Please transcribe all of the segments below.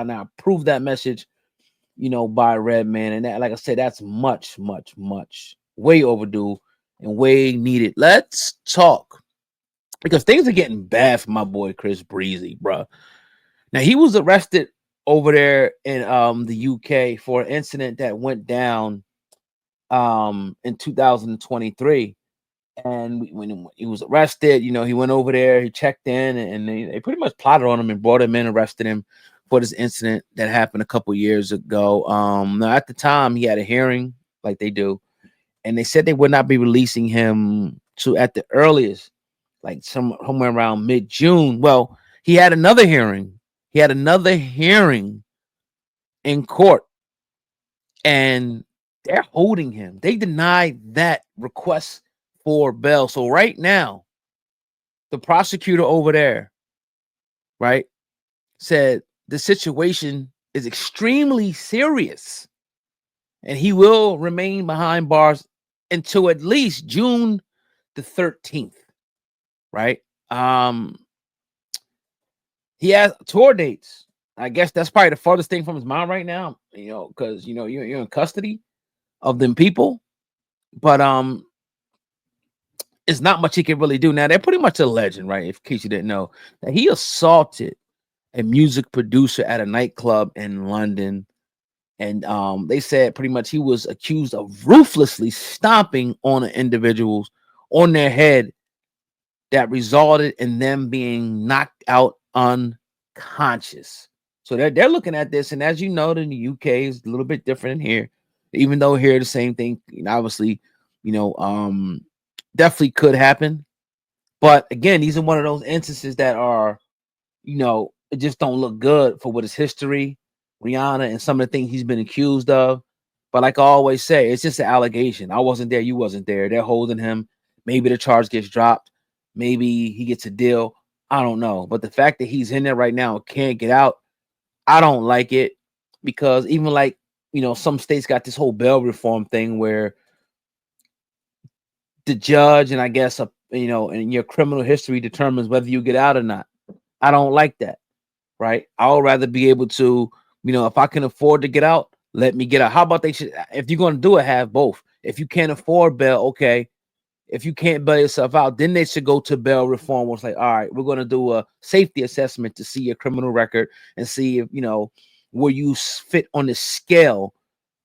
and I approve that message, by Redman. And that, like I said, that's much, much, much way overdue and way needed. Let's talk, because things are getting bad for my boy Chris Breezy, bro. Now, he was arrested over there in the UK for an incident that went down in 2023. And when he was arrested, he went over there, he checked in, and they pretty much plotted on him and brought him in, arrested him for this incident that happened a couple years ago. Now at the time he had a hearing like they do, and they said they would not be releasing him to at the earliest, like somewhere around mid-June. Well, he had another hearing. He had another hearing in court, and they're holding him. They denied that request for bail. So right now, the prosecutor over there, right, said the situation is extremely serious, and he will remain behind bars until at least June the 13th, right? He has tour dates. I guess that's probably the farthest thing from his mind right now, because you're in custody of them people. But it's not much he can really do. Now, they're pretty much alleging, right, in case you didn't know, that he assaulted a music producer at a nightclub in London. And they said pretty much he was accused of ruthlessly stomping on individuals on their head that resulted in them being knocked out unconscious. So they're looking at this, and as you know, in the UK is a little bit different in here, even though here the same thing, obviously, definitely could happen. But again, these are one of those instances that are, it just don't look good for what his history, Rihanna, and some of the things he's been accused of. But like I always say, it's just an allegation. I wasn't there, you wasn't there. They're holding him. Maybe the charge gets dropped. Maybe he gets a deal. I don't know. But the fact that he's in there right now and can't get out, I don't like it, because even like, some states got this whole bail reform thing where the judge, and I guess, and your criminal history determines whether you get out or not. I don't like that, right? I would rather be able to, if I can afford to get out, let me get out. How about if you're going to do it, have both. If you can't afford bail, okay. If you can't bail yourself out, then they should go to bail reform, where it's like, all right, we're going to do a safety assessment to see your criminal record and see if, where you fit on the scale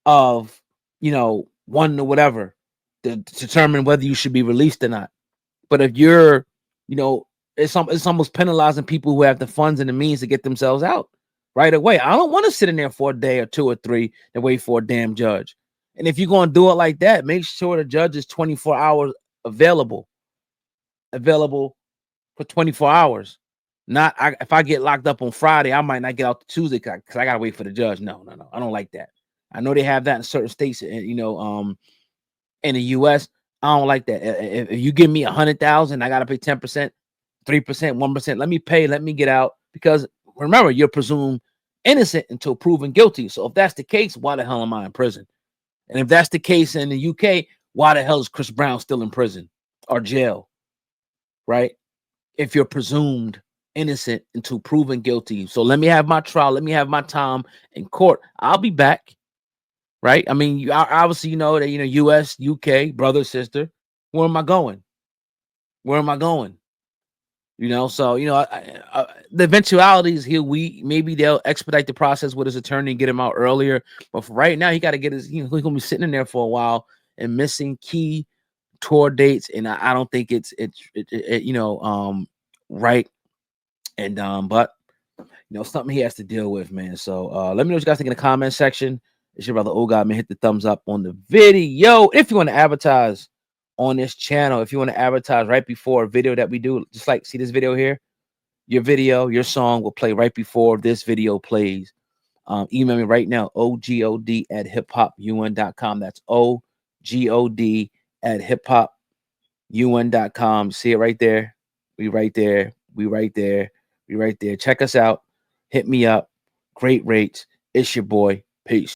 of, 1 to whatever, to determine whether you should be released or not. But if you're, it's almost penalizing people who have the funds and the means to get themselves out right away. I don't want to sit in there for a day or 2 or 3 and wait for a damn judge. And if you're going to do it like that, make sure the judge is 24 hours available for 24 hours. Not if I get locked up on Friday, I might not get out to Tuesday because I gotta wait for the judge. No. I don't like that. I know they have that in certain states, and in the US, I don't like that. If you give me 100,000, I gotta pay 10%, 3%, 1%. Let me pay, let me get out. Because remember, you're presumed innocent until proven guilty. So if that's the case, why the hell am I in prison? And if that's the case in the UK, why the hell is Chris Brown still in prison or jail? Right? If you're presumed innocent until proven guilty. So let me have my trial. Let me have my time in court. I'll be back. Right? I mean, you obviously that US, UK, brother, sister. Where am I going? So the eventualities here, maybe they'll expedite the process with his attorney and get him out earlier. But for right now, he got to get his. He's gonna be sitting in there for a while and missing key tour dates, and I don't think it's right. And but something he has to deal with, man. So let me know what you guys think in the comment section. It's your brother God, man. Hit the thumbs up on the video if you want to advertise on this channel. If you want to advertise right before a video that we do, just like see this video here, your video, your song will play right before this video plays. Email me right now, ogod@hiphopun.com. That's ogod@hiphopun.com. See it right there. We right there. Check us out. Hit me up. Great rates. It's your boy. Peace.